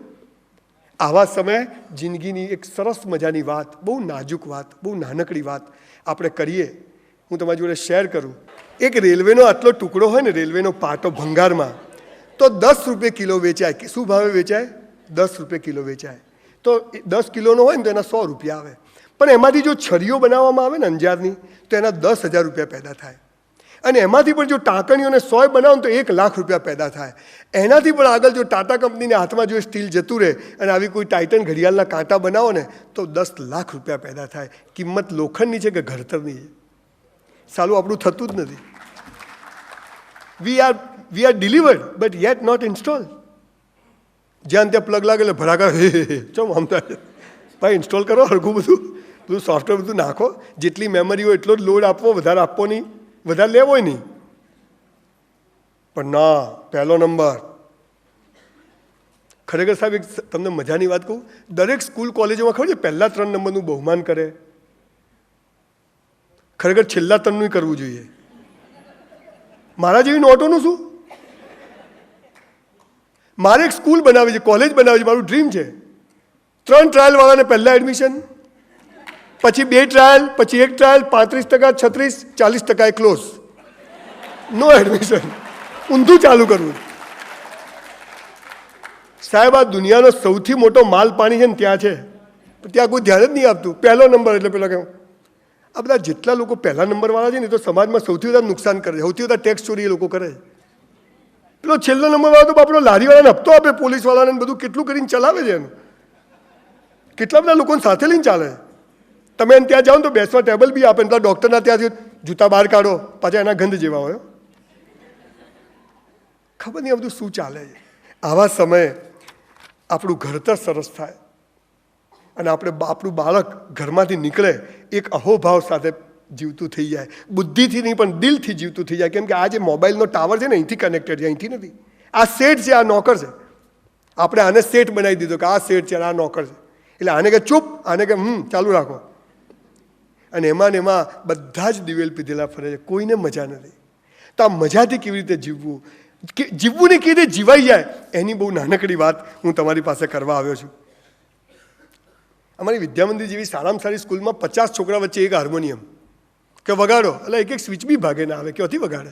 આવા સમયે જિંદગીની એક સરસ મજાની વાત, બહુ નાજુક વાત, બહુ નાનકડી વાત આપણે કરીએ. હું તમારી જોડે શેર કરું. એક રેલવેનો આટલો ટુકડો હોય ને, રેલવેનો પાટો ભંગારમાં, તો 10 રૂપિયા કિલો વેચાય. શું ભાવે વેચાય? 10 રૂપિયા કિલો વેચાય. તો 10 કિલોનો હોય ને તો એના 100 રૂપિયા આવે. પણ એમાંથી જો છરીઓ બનાવવામાં આવે ને અંજારની, તો એના 10,000 રૂપિયા પેદા થાય. અને એમાંથી પણ જો ટાંકણીઓને 100 બનાવો તો 1 લાખ રૂપિયા પેદા થાય. એનાથી પણ આગળ જો ટાટા કંપનીના હાથમાં જો સ્ટીલ જતું રહે અને આવી કોઈ ટાઇટન ઘડિયાળના કાંટા બનાવો ને તો 10 લાખ રૂપિયા પેદા થાય. કિંમત લોખંડની છે કે ઘડતરની છે? સાલું આપણું થતું જ નથી. We are delivered but yet not install. જ્યાં ત્યાં પ્લગ લાગે એટલે ભરાકા ચમ આમ થાય. ભાઈ ઇન્સ્ટોલ કરો હરખું બધું સોફ્ટવેર બધું નાખો. જેટલી મેમરી હોય એટલો જ લોડ આપવો, વધારે આપવો નહીં, વધારે લેવો નહીં. પણ ના, પહેલો નંબર. ખરેખર સાહેબ એક તમને મજાની વાત કહું, દરેક સ્કૂલ કોલેજોમાં ખબર છે પહેલા 3 નંબરનું બહુમાન કરે. ખરેખર છેલ્લા 3નું કરવું જોઈએ. મારા જેવી નોટોનું શું? મારે એક સ્કૂલ બનાવી છે, કોલેજ બનાવી છે, મારું ડ્રીમ છે. 3 ટ્રાયલ વાળાને પહેલા એડમિશન, પછી 2 ટ્રાયલ, પછી 1 ટ્રાયલ, 35%, 36%, 40% ક્લોઝ, નો એડમિશન. ઊંધું ચાલુ કરવું. સાહેબ, આ દુનિયાનો સૌથી મોટો માલ પાણી છે ને ત્યાં છે, ત્યાં કોઈ ધ્યાન જ નહીં આપતું. પહેલો નંબર એટલે પેલા કેવું. આ બધા જેટલા લોકો પહેલા નંબરવાળા છે ને, તો સમાજમાં સૌથી વધારે નુકસાન કરે છે. સૌથી વધારે ટેક્સ ચોરી એ લોકો કરે છે. પેલો છેલ્લો નંબરવાળો તો બાપડો લારીવાળાને હપ્તો આપે, પોલીસવાળાને બધું કેટલું કરીને ચલાવે છે એનું. કેટલા બધા લોકોને સાથે લઈને ચાલે. તમે એને ત્યાં જાઓ ને તો બેસવા ટેબલ બી આપે. તો ડૉક્ટરના ત્યાંથી જૂતા બહાર કાઢો, પાછા એના ગંધ જેવા હોય. ખબર નહીં આ બધું શું ચાલે છે. આવા સમયે આપણું ઘડતર સરસ થાય અને આપણું બાળક ઘરમાંથી નીકળે એક અહોભાવ સાથે જીવતું થઈ જાય. બુદ્ધિથી નહીં પણ દિલથી જીવતું થઈ જાય. કેમ કે આ જે મોબાઈલનો ટાવર છે ને, અહીંથી કનેક્ટેડ છે, અહીંથી નથી. આ સેટ છે, આ નોકર છે. આપણે આને સેટ બનાવી દીધો કે આ સેટ છે, આ નોકર છે. એટલે આને કે ચૂપ, આને કે ચાલુ રાખો. અને એમાં બધા જ દિવેલ પીધેલા ફરે છે. કોઈને મજા નથી. તો આ મજાથી કેવી રીતે જીવવું, જીવવું ને કેવી રીતે જીવાઈ જાય, એની બહુ નાનકડી વાત હું તમારી પાસે કરવા આવ્યો છું. અમારી વિદ્યામંદિર જેવી સારામાં સારી સ્કૂલમાં 50 છોકરા વચ્ચે એક હાર્મોનિયમ કે વગાડો, એટલે એક સ્વિચ બી ભાગે ના આવે. ક્યાંથી વગાડે?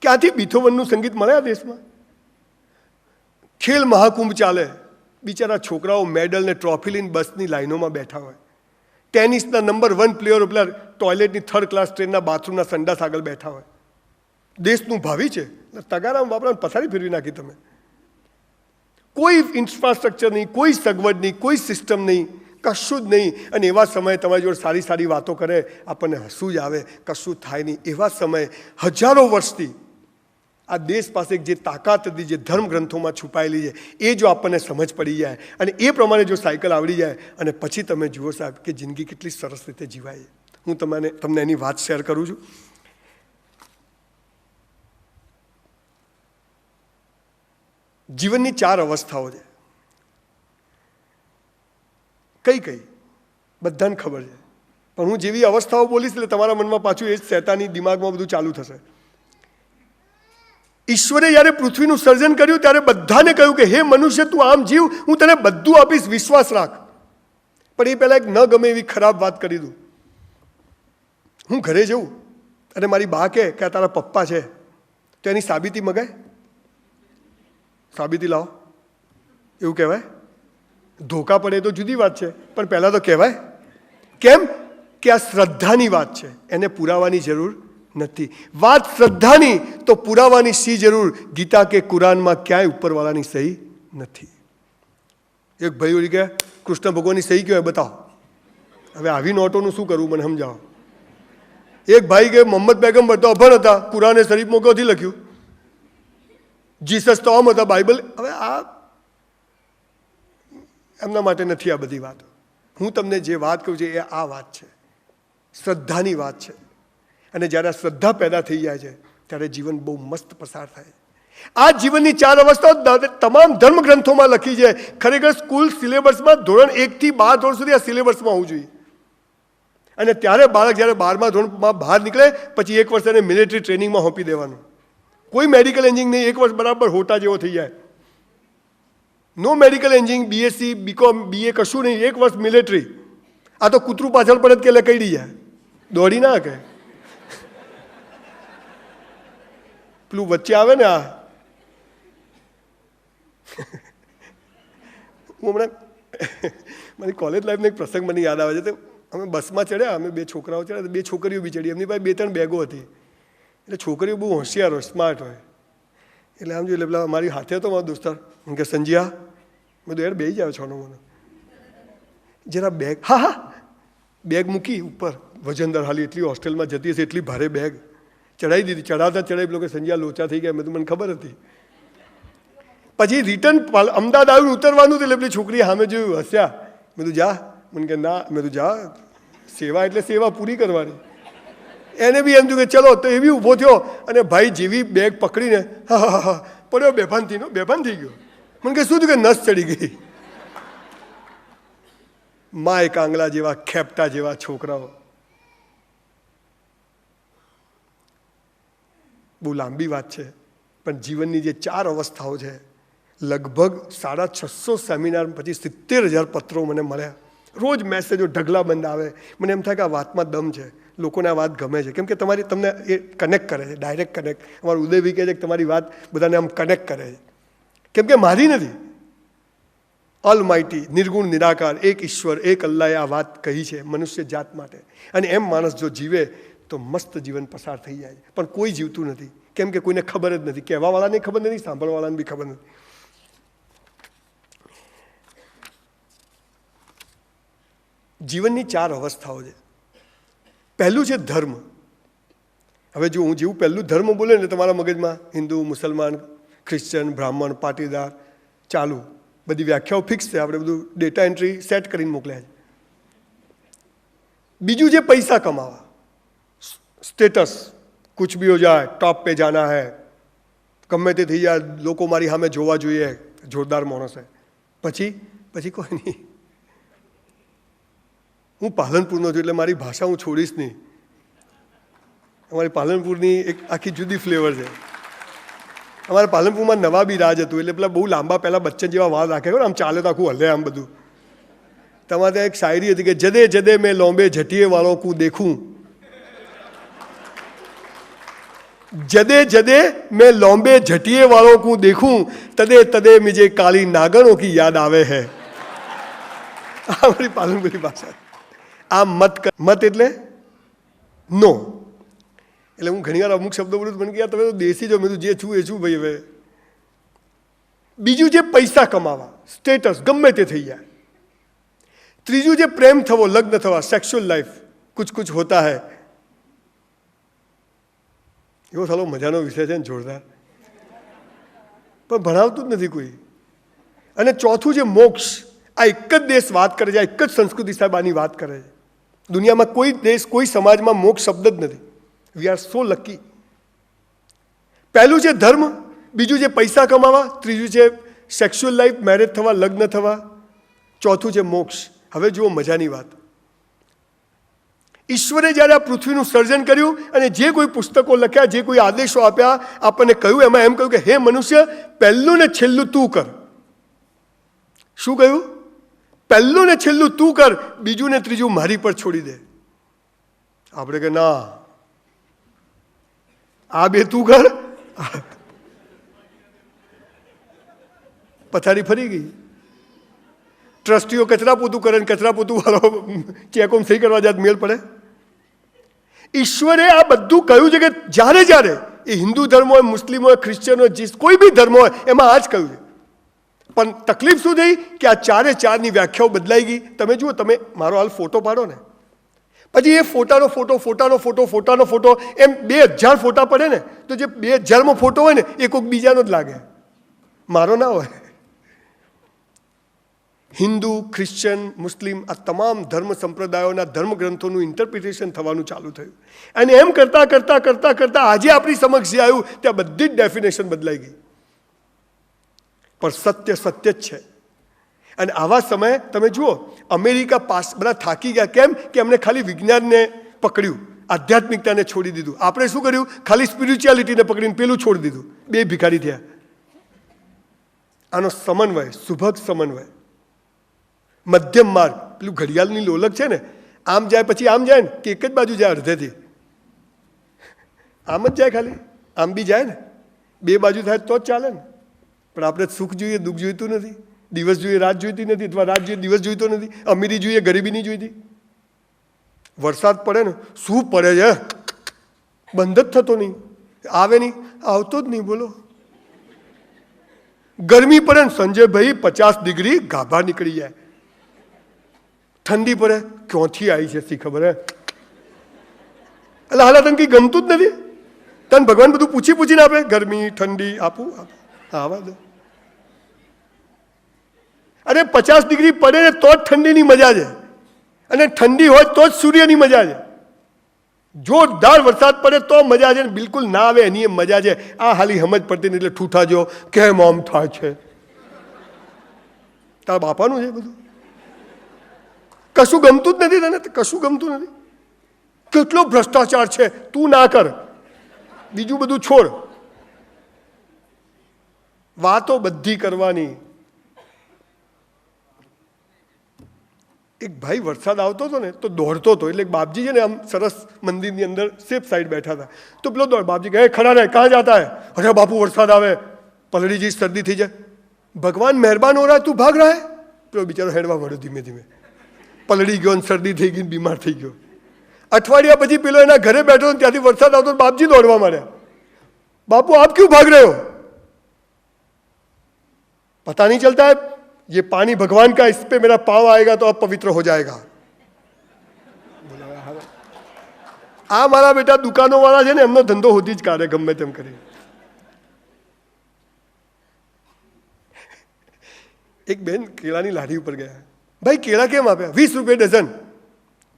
ક્યાંથી બીથોવનનું સંગીત મળે આ દેશમાં? ખેલ મહાકુંભ ચાલે, બિચારા છોકરાઓ મેડલ ને ટ્રોફી લઈને બસની લાઈનોમાં બેઠા હોય. ટેનિસના નંબર 1 પ્લેયરો પેલા ટોયલેટની 3rd ક્લાસ ટ્રેનના બાથરૂમના સંડાસ આગળ બેઠા હોય. દેશનું ભાવિ છે. તગારામાં બાપરાને પથારી ફેરવી નાખી તમે. કોઈ ઇન્ફ્રાસ્ટ્રક્ચર નહીં, કોઈ સગવડ નહીં, કોઈ સિસ્ટમ નહીં, કશું જ નહીં. અને એવા સમયે તમારી જોડે સારી સારી વાતો કરે, આપણને હસવું જ આવે, કશું થાય નહીં. એવા સમયે હજારો વર્ષથી આ દેશ પાસે જે તાકાત હતી, જે ધર્મ ગ્રંથોમાં છુપાયેલી છે, એ જો આપણને સમજ પડી જાય અને એ પ્રમાણે જો સાયકલ આવડી જાય, અને પછી તમે જુઓ સાહેબ કે જિંદગી કેટલી સરસ રીતે જીવાય. હું તમને એની વાત શેર કરું છું. જીવનની 4 અવસ્થાઓ છે. કઈ બધાને ખબર છે. પણ હું જેવી અવસ્થાઓ બોલીશ એટલે તમારા મનમાં પાછું એ જ શેતાની દિમાગમાં બધું ચાલુ થશે. ઈશ્વરે જ્યારે પૃથ્વીનું સર્જન કર્યું ત્યારે બધાને કહ્યું કે હે મનુષ્ય, તું આમ જીવ, હું તને બધું આપીશ, વિશ્વાસ રાખ. પણ એ પહેલાં એક ન ગમે એવી ખરાબ વાત કરી દઉં. હું ઘરે જઉં અને મારી બા કહે કે આ તારા પપ્પા છે, તો એની સાબિતી મગાય. સાબિતી લાવો એવું કહેવાય? ધોકા પડે તો જુદી વાત છે, પણ પહેલાં તો કહેવાય. કેમ કે આ શ્રદ્ધાની વાત છે, એને પુરાવાની જરૂર નથી. વાત શ્રદ્ધાની તો પુરાવાની શી જરૂર? ગીતા કે કુરાનમાં ક્યાંય ઉપરવાળાની સહી નથી. એક ભાઈ ઓલી કે કૃષ્ણ ભગવાનની સહી કહેવાય, બતાવો. હવે આવી નોટોનું શું કરવું મને સમજાવો. એક ભાઈ કે મોહમ્મદ પૈગંબર તો અભણ હતા, કુરાને શરીફમાં ક્યાંથી લખ્યું? જીસસ તો આમ હતા, બાઇબલ. હવે આ એમના માટે નથી આ બધી વાતો. હું તમને જે વાત કહું છું એ આ વાત છે, શ્રદ્ધાની વાત છે. અને જ્યારે આ શ્રદ્ધા પેદા થઈ જાય છે ત્યારે જીવન બહુ મસ્ત પસાર થાય. આ જીવનની 4 અવસ્થાઓ તમામ ધર્મ ગ્રંથોમાં લખી છે. ખરેખર સ્કૂલ સિલેબસમાં ધોરણ 1 થી 12 ધોરણ સુધી આ સિલેબસમાં હોવું જોઈએ. અને ત્યારે બાળક જ્યારે 12મા ધોરણમાં બહાર નીકળે પછી 1 વર્ષ એને મિલિટરી ટ્રેનિંગમાં સોંપી દેવાનું. કોઈ મેડિકલ એન્જિનિયરિંગ નહીં, 1 વર્ષ બરાબર હોટા જેવો થઈ જાય. No medical engineering, BSc, BCom, BA કશું નહીં, 1 વર્ષ મિલિટરી. આ તો કૂતરું પાછળ પડે કે લકડી જાય, દોડી ના કે પેલું વચ્ચે આવે ને. આ હું હમણાં મારી કોલેજ લાઈફનો એક પ્રસંગ મને યાદ આવે છે. અમે બસમાં ચડ્યા, અમે 2 છોકરાઓ ચડ્યા, 2 છોકરીઓ બી ચડી. એમની પાસે 2-3 બેગો હતી. એટલે છોકરીઓ બહુ હોશિયાર હોય, સ્માર્ટ હોય. એટલે આમ જોઈ, એટલે પેલા મારી હાથે હતો મારો દોસ્તાર, એમ કે સંજ્યા, મેં તો યાર બેસી જાવ છો મને જરા બેગ. હા હા, બેગ મૂકી ઉપર, વજનદાર, હાલી એટલી હોસ્ટેલમાં જતી હશે એટલી ભારે બેગ ચડાવી દીધી. ચડાવતા ચડાવી પેલો કે સંજ્યા લોચા થઈ ગયા. મેં તો મને ખબર હતી. પછી રિટર્ન અમદાવાદ આવીને ઉતરવાનું એટલે પેલી છોકરી સામે જોયું, હસ્યા. મેં તું જા. મને કે ના. મેં તું જા, સેવા એટલે સેવા પૂરી કરવાની. એને બી એમ થયું કે ચલો, તો એ બી ઊભો થયો અને ભાઈ જેવી બેગ પકડીને હા પડ્યો, બેભાન થઈ ગયો. મને કે શું થયું? કે નસ ચડી ગઈ. માય કાંગલા જેવા, ખેપટા જેવા છોકરાઓ. બહુ લાંબી વાત છે, પણ જીવનની જે 4 અવસ્થાઓ છે, લગભગ 650 સેમિનાર પછી 70,000 પત્રો મને મળ્યા. રોજ મેસેજો ઢગલા બંધ આવે. મને એમ થાય કે આ વાતમાં દમ છે, લોકોને આ વાત ગમે છે, કેમ કે તમને એ કનેક્ટ કરે છે, ડાયરેક્ટ કનેક્ટ. અમારું ઉદયભી કહે છે કે તમારી વાત બધાને આમ કનેક્ટ કરે છે, કેમ કે મારી નથી. ઓલમાઇટી, નિર્ગુણ નિરાકાર, એક ઈશ્વર, એક અલ્લાહે આ વાત કહી છે મનુષ્ય જાત માટે. અને એમ માણસ જો જીવે તો મસ્ત જીવન પસાર થઈ જાય. પણ કોઈ જીવતું નથી, કેમ કે કોઈને ખબર જ નથી. કહેવાવાળાને ખબર નથી, સાંભળવાળાને બી ખબર નથી. જીવનની 4 અવસ્થાઓ છે. પહેલું છે ધર્મ. હવે જો હું જેવું પહેલું ધર્મ બોલે ને તમારા મગજમાં હિન્દુ, મુસલમાન, ક્રિશ્ચન, બ્રાહ્મણ, પાટીદાર ચાલુ બધી વ્યાખ્યાઓ ફિક્સ છે. આપણે બધું ડેટા એન્ટ્રી સેટ કરીને મોકલ્યા છે. બીજું છે પૈસા કમાવા, સ્ટેટસ, કુછ ભી હો જાય, ટોપ પે જાના હૈ, ગમે તે થઈ જાય, લોકો મારી સામે જોવા જોઈએ, જોરદાર માણસ હે. પછી કોઈ નહીં. હું પાલનપુરનો છું એટલે મારી ભાષા હું છોડીશ નહીં. અમારી પાલનપુરની એક આખી જુદી ફ્લેવર છે. અમારા પાલનપુરમાં નવાબી રાજ હતું, એટલે પેલા બહુ લાંબા પહેલાં બચ્ચન જેવા વાળ રાખે, આમ ચાલે તો આખું હલે આમ બધું. તમારે ત્યાં એક શાયરી હતી કે જદે જદે મેં લોંબે ઝટીએ વાળો કું દેખું, જદે જદે મેં લોંબે ઝટીએ વાળો કું દેખું, તદે તદે મુझे કાલી નાગણો કી યાદ આવે હૈ. આ અમારી પાલનપુરી ભાષા. આ મત એટલે નો. એટલે હું ઘણીવાર અમુક શબ્દો બોલું મને કે તમે તો દેશી જો. મેં તો જે છું એ છું ભાઈ. હવે બીજું છે પૈસા કમાવા, સ્ટેટસ, ગમે તે થઈ જાય. ત્રીજું છે પ્રેમ થવો, લગ્ન થવા, સેક્સ્યુઅલ લાઈફ, કુછ હોતા હૈ. એવો સાલો મજાનો વિષય છે ને, જોરદાર, પણ ભણાવતું જ નથી કોઈ. અને ચોથું છે મોક્ષ. આ એક જ દેશ વાત કરે છે, આ એક જ સંસ્કૃતિ સાહેબ આની વાત કરે છે. દુનિયામાં કોઈ દેશ, કોઈ સમાજમાં મોક્ષ શબ્દ જ નથી. We are so lucky. પહેલું છે ધર્મ, બીજું છે પૈસા કમાવા, ત્રીજું છે સેક્સ્યુઅલ લાઈફ, મેરેજ થવા, લગ્ન થવા, ચોથું છે મોક્ષ. હવે જુઓ મજાની વાત. ઈશ્વરે જ્યારે આ પૃથ્વીનું સર્જન કર્યું અને જે કોઈ પુસ્તકો લખ્યા, જે કોઈ આદેશો આપ્યા, આપણને કહ્યું, એમાં એમ કહ્યું કે હે મનુષ્ય, પહેલું ને છેલ્લું તું કર. શું કહ્યું? પહેલું ને છેલ્લું તું કર, બીજું ને ત્રીજું મારી પર છોડી દે. આપણે કે ના, આ બે તું કર. પથારી ફરી ગઈ. ટ્રસ્ટીઓ કચરા પોતું કરે ને કચરા પોતું વાળો ચેકોમ સહી કરવા જાય મેળ પડે. ઈશ્વરે આ બધું કહ્યું છે કે જ્યારે એ હિન્દુ ધર્મ હોય, મુસ્લિમ હોય, ક્રિશ્ચન હોય, કોઈ બી ધર્મ હોય, એમાં આ જ કહ્યું છે. પણ તકલીફ શું થઈ કે આ 4ની વ્યાખ્યાઓ બદલાઈ ગઈ. તમે જુઓ, તમે મારો હાલ ફોટો પાડો ને, પછી એ ફોટાનો ફોટો એમ 2000 ફોટા પડે ને, તો જે 2000માં ફોટો હોય ને એ કોઈક બીજાનો જ લાગે, મારો ના હોય. હિન્દુ, ક્રિશ્ચન, મુસ્લિમ, આ તમામ ધર્મ સંપ્રદાયોના ધર્મગ્રંથોનું ઇન્ટરપ્રિટેશન થવાનું ચાલુ થયું. અને એમ કરતાં આજે આપણી સમક્ષ જે આવ્યું ત્યાં બધી જ ડેફિનેશન બદલાઈ ગઈ. પણ સત્ય જ છે. અને આવા સમયે તમે જુઓ, અમેરિકા બધા થાકી ગયા. કેમ કે એમને ખાલી વિજ્ઞાનને પકડ્યું. આધ્યાત્મિકતાને છોડી દીધું. આપણે શું કર્યું? ખાલી સ્પિરિચ્યુઆલિટીને પકડીને પેલું છોડી દીધું. બે ભિખારી થયા. આનો સમન્વય, સુભગ સમન્વય, મધ્યમ માર્ગ. પેલું ઘડિયાળની લોલક છે ને, આમ જાય પછી આમ જાય ને, કે એક જ બાજુ જાય અડધેથી? આમ જ જાય, ખાલી આમ બી જાય ને. બે બાજુ થાય તો જ ચાલે ને. પણ આપણે સુખ જોઈએ, દુઃખ જોઈતું નથી. દિવસ જોઈએ, રાત જોઈતી નથી. અથવા રાત જોઈએ, દિવસ જોઈતો નથી. અમીરી જોઈએ, ગરીબી નહીં જોઈતી. વરસાદ પડે ને, શું પડે છે, બંધ જ થતો નહીં. આવે નહીં, આવતો જ નહીં. બોલો. ગરમી પડે ને, સંજયભાઈ 50 ડિગ્રી ગાભા નીકળી જાય. ઠંડી પડે, ક્યાંથી આવી છે શી ખબર? એટલે હાલ તને કંઈ ગમતું જ નથી. તને ભગવાન બધું પૂછી પૂછીને આપે, ગરમી ઠંડી આપું આવા દો. અરે 50 ડિગ્રી પડે ને તો જ ઠંડીની મજા છે, અને ઠંડી હોય તો જ સૂર્યની મજા છે. જોરદાર વરસાદ પડે તો મજા છે, ને બિલકુલ ના આવે એની મજા છે. આ હાલી સમજ પડતી નહીં એટલે ઠૂઠા જો કેમ આમ થાય છે. તારા બાપાનું છે બધું. કશું ગમતું જ નથી તને, કશું ગમતું નથી. કેટલો ભ્રષ્ટાચાર છે, તું ના કર, બીજું બધું છોડ. વાતો બધી કરવાની. એક ભાઈ વરસાદ આવતો હતો ને તો દોડતો હતો. એટલે બાપજી છે ને આમ સરસ મંદિરની અંદર સેફ સાઈડ બેઠા હતા. તો પેલો દોડ, બાપજી કહે ખડા રહે, કહાં જાતા હે? અરે બાપુ વરસાદ આવે, પલડી જઈ, શરદી થઈ જાય. ભગવાન મહેરબાન હો રહા, તું ભાગ રહા હે. પેલો બિચારો હેડવા મળ્યો ધીમે ધીમે, પલડી ગયો, શરદી થઈ ગઈ, બીમાર થઈ ગયો. અઠવાડિયા પછી પેલો એના ઘરે બેઠો, ત્યાંથી વરસાદ આવતો, બાપજી દોડવા માંડ્યા. બાપુ આપ ક્यों भाग रहे हो? पता नहीं चलता है, ये पानी भगवान का, इस पे मेरा पाँव आएगा तो अब पवित्र हो जाएगा. આ મારા બેટા દુકાનો વાળા છે ને, એમનો ધંધો હોતી જ કાઢે ગમે તેમ કરી. એક બેન કેળાની લારી ઉપર ગયા. ભાઈ કેળા કેમ આપ્યા? 20 રૂપિયા ડઝન.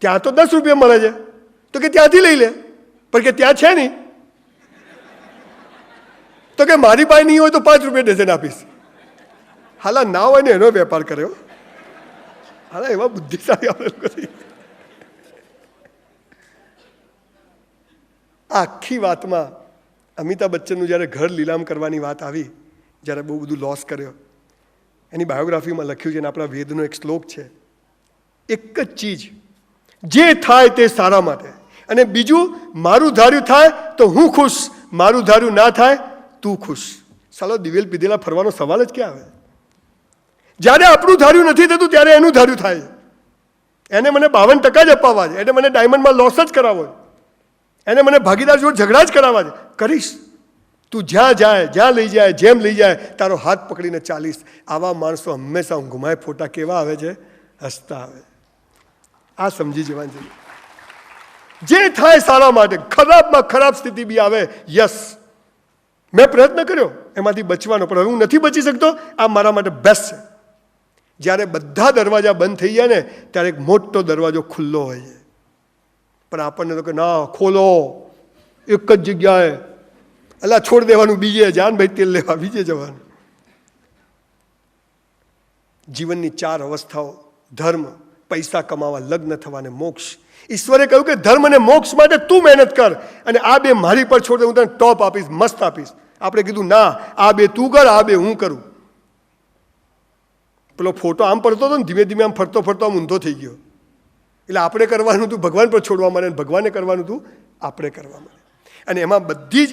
ત્યાં તો 10 રૂપિયા મળે છે. તો કે ત્યાંથી લઈ લે, પણ કે ત્યાં છે નહીં. તો કે મારી પાસે નહીં હોય તો 5 રૂપિયા ડઝન આપીશ. હાલા ના હોય ને એનો વેપાર કર્યો. હાલા એવા બુદ્ધિશાળી આપણે લોકો છીએ. આખી વાતમાં અમિતાભ બચ્ચનનું જ્યારે ઘર લીલામ કરવાની વાત આવી, જ્યારે બહુ બધું લોસ કર્યો, એની બાયોગ્રાફીમાં લખ્યું છે, અને આપણા વેદનો એક શ્લોક છે, એક જ ચીજ, જે થાય તે સારા માટે, અને બીજું મારું ધાર્યું થાય તો હું ખુશ, મારું ધાર્યું ના થાય તું ખુશ. સાલો દિવેલ પીધેલા ફરવાનો સવાલ જ ક્યાં આવે? જ્યારે આપણું ધાર્યું નથી થતું ત્યારે એનું ધાર્યું થાય. એને મને 52% જ અપાવવા છે, એને મને ડાયમંડમાં લોસ જ કરાવવો છે, એને મને ભાગીદાર જોડે ઝઘડા જ કરાવવા છે. કરીશ. તું જ્યાં જાય, જ્યાં લઈ જાય, જેમ લઈ જાય, તારો હાથ પકડીને ચાલીશ. આવા માણસો હંમેશા ઊંઘમાય ફોટા કેવા આવે છે? હસતા આવે. આ સમજી જવાનું છે. જે થાય સારા માટે. ખરાબમાં ખરાબ સ્થિતિ બી આવે, યસ મેં પ્રયત્ન કર્યો એમાંથી બચવાનો, પણ હવે હું નથી બચી શકતો, આ મારા માટે બેસ્ટ છે. જ્યારે બધા દરવાજા બંધ થઈ જાય ને ત્યારે એક મોટો દરવાજો ખુલ્લો હોય છે. પણ આપણને તો કે ના ખોલો, એક જ જગ્યાએ, અલા છોડ દેવાનું, બીજે જાન ભાઈ તેલ લેવા બીજે જવાનું. જીવનની 4 અવસ્થાઓ: ધર્મ, પૈસા કમાવા, લગ્ન થવા અને મોક્ષ. ઈશ્વરે કહ્યું કે ધર્મ અને મોક્ષ માટે તું મહેનત કર, અને આ 2 મારી પર છોડ દે, હું તને ટોપ આપીશ, મસ્ત આપીશ. આપણે કીધું ના, આ 2 તું કર, આ 2 હું કરું. પેલો ફોટો આમ પડતો હતો ને, ધીમે ધીમે આમ ફરતો ફરતો આમ ઊંધો થઈ ગયો. એટલે આપણે કરવાનું હતું ભગવાન પર છોડવા માંડે, ભગવાને કરવાનું હતું આપણે કરવા માંડે. અને એમાં બધી જ